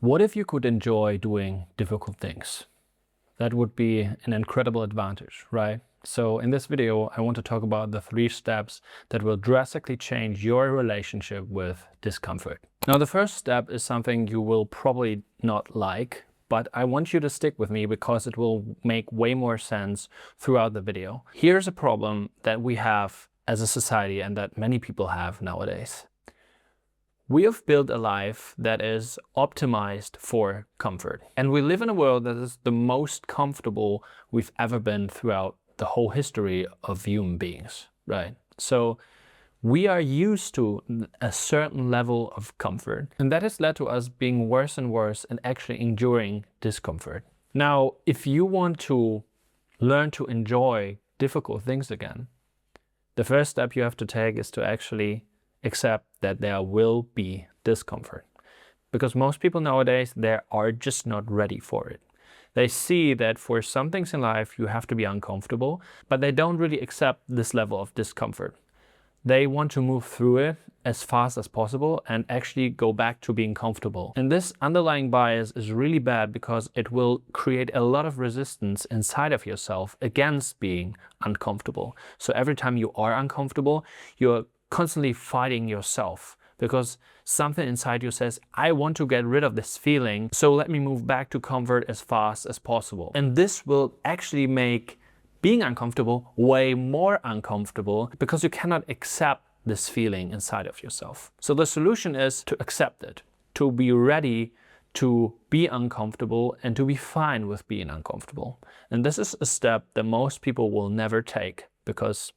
What if you could enjoy doing difficult things? That would be an incredible advantage, right? So in this video, I want to talk about the 3 steps that will drastically change your relationship with discomfort. Now, the first step is something you will probably not like, but I want you to stick with me because it will make way more sense throughout the video. Here's a problem that we have as a society and that many people have nowadays. We have built a life that is optimized for comfort. And we live in a world that is the most comfortable we've ever been throughout the whole history of human beings, right? So we are used to a certain level of comfort, and that has led to us being worse and worse and actually enduring discomfort. Now, if you want to learn to enjoy difficult things again, the first step you have to take is to actually accept that there will be discomfort. Because most people nowadays, they are just not ready for it. They see that for some things in life you have to be uncomfortable, but they don't really accept this level of discomfort. They want to move through it as fast as possible and actually go back to being comfortable. And this underlying bias is really bad because it will create a lot of resistance inside of yourself against being uncomfortable. So every time you are uncomfortable, you're constantly fighting yourself because something inside you says, I want to get rid of this feeling, so let me move back to comfort as fast as possible. And this will actually make being uncomfortable way more uncomfortable because you cannot accept this feeling inside of yourself. So the solution is to accept it, to be ready to be uncomfortable and to be fine with being uncomfortable. And this is a step that most people will never take because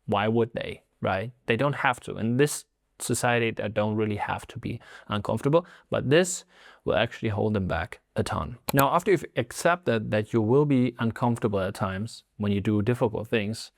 why would they? Right? They don't have to. In this society, they don't really have to be uncomfortable, but this will actually hold them back a ton. Now, after you've accepted that you will be uncomfortable at times when you do difficult things,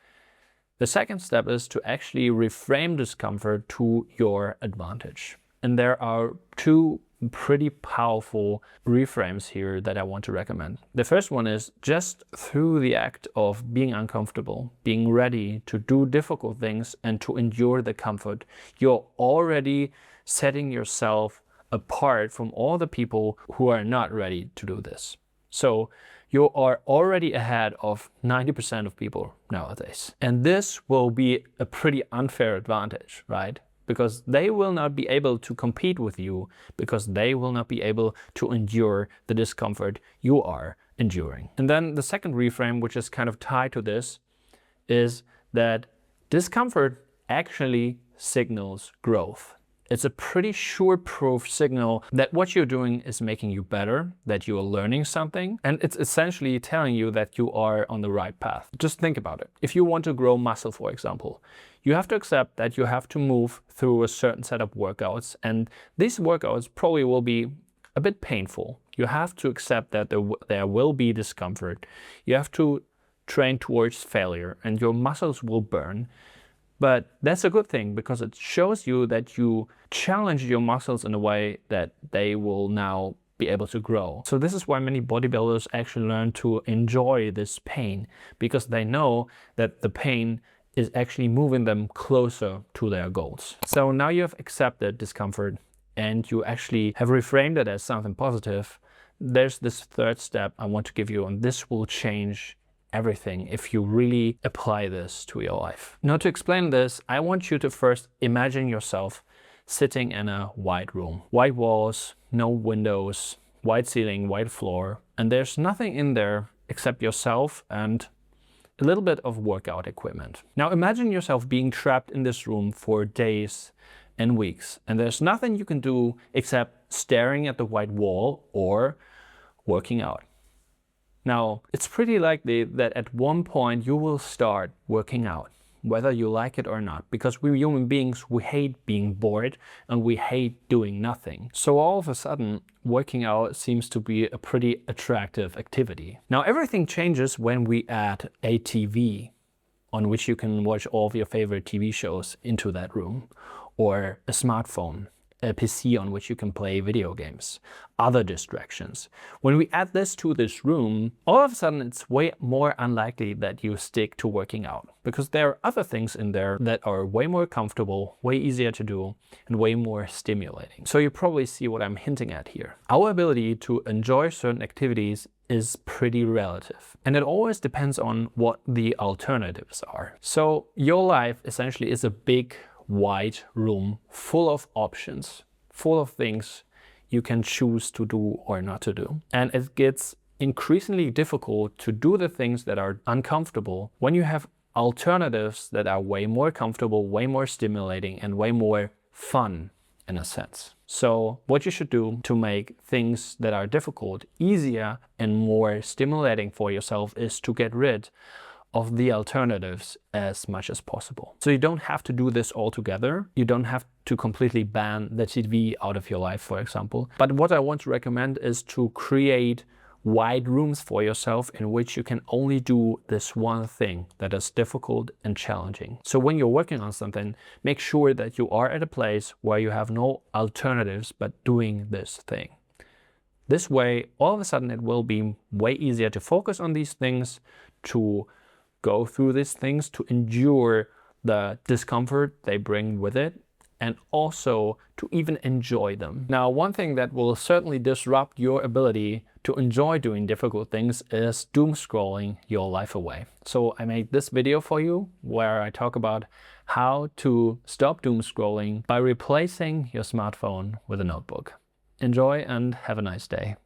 the second step is to actually reframe discomfort to your advantage. And there are 2 pretty powerful reframes here that I want to recommend. The first one is just through the act of being uncomfortable, being ready to do difficult things and to endure the comfort, you're already setting yourself apart from all the people who are not ready to do this. So you are already ahead of 90% of people nowadays. And this will be a pretty unfair advantage, right? Because they will not be able to compete with you because they will not be able to endure the discomfort you are enduring. And then the second reframe, which is kind of tied to this, is that discomfort actually signals growth. It's a pretty sure-proof signal that what you're doing is making you better, that you are learning something, and it's essentially telling you that you are on the right path. Just think about it. If you want to grow muscle, for example, you have to accept that you have to move through a certain set of workouts, and these workouts probably will be a bit painful. You have to accept that there will be discomfort. You have to train towards failure, and your muscles will burn. But that's a good thing because it shows you that you challenge your muscles in a way that they will now be able to grow. So this is why many bodybuilders actually learn to enjoy this pain, because they know that the pain is actually moving them closer to their goals. So now you have accepted discomfort and you actually have reframed it as something positive. There's this third step I want to give you, and this will change everything if you really apply this to your life. Now, to explain this, I want you to first imagine yourself sitting in a white room. White walls, no windows, white ceiling, white floor, and there's nothing in there except yourself and a little bit of workout equipment. Now imagine yourself being trapped in this room for days and weeks, and there's nothing you can do except staring at the white wall or working out. Now, it's pretty likely that at one point you will start working out, whether you like it or not, because we human beings, we hate being bored and we hate doing nothing. So all of a sudden, working out seems to be a pretty attractive activity. Now, everything changes when we add a TV on which you can watch all of your favorite TV shows into that room, or a smartphone, a PC on which you can play video games, other distractions. When we add this to this room, all of a sudden it's way more unlikely that you stick to working out, because there are other things in there that are way more comfortable, way easier to do, and way more stimulating. So you probably see what I'm hinting at here. Our ability to enjoy certain activities is pretty relative, and it always depends on what the alternatives are. So your life essentially is a big wide room full of options, full of things you can choose to do or not to do. And it gets increasingly difficult to do the things that are uncomfortable when you have alternatives that are way more comfortable, way more stimulating, and way more fun in a sense. So what you should do to make things that are difficult easier and more stimulating for yourself is to get rid of the alternatives as much as possible. So you don't have to do this altogether. You don't have to completely ban the TV out of your life, for example. But what I want to recommend is to create wide rooms for yourself in which you can only do this one thing that is difficult and challenging. So when you're working on something, make sure that you are at a place where you have no alternatives but doing this thing. This way, all of a sudden it will be way easier to focus on these things, to go through these things, to endure the discomfort they bring with it, and also to even enjoy them. Now, one thing that will certainly disrupt your ability to enjoy doing difficult things is doom scrolling your life away. So I made this video for you where I talk about how to stop doom scrolling by replacing your smartphone with a notebook. Enjoy and have a nice day.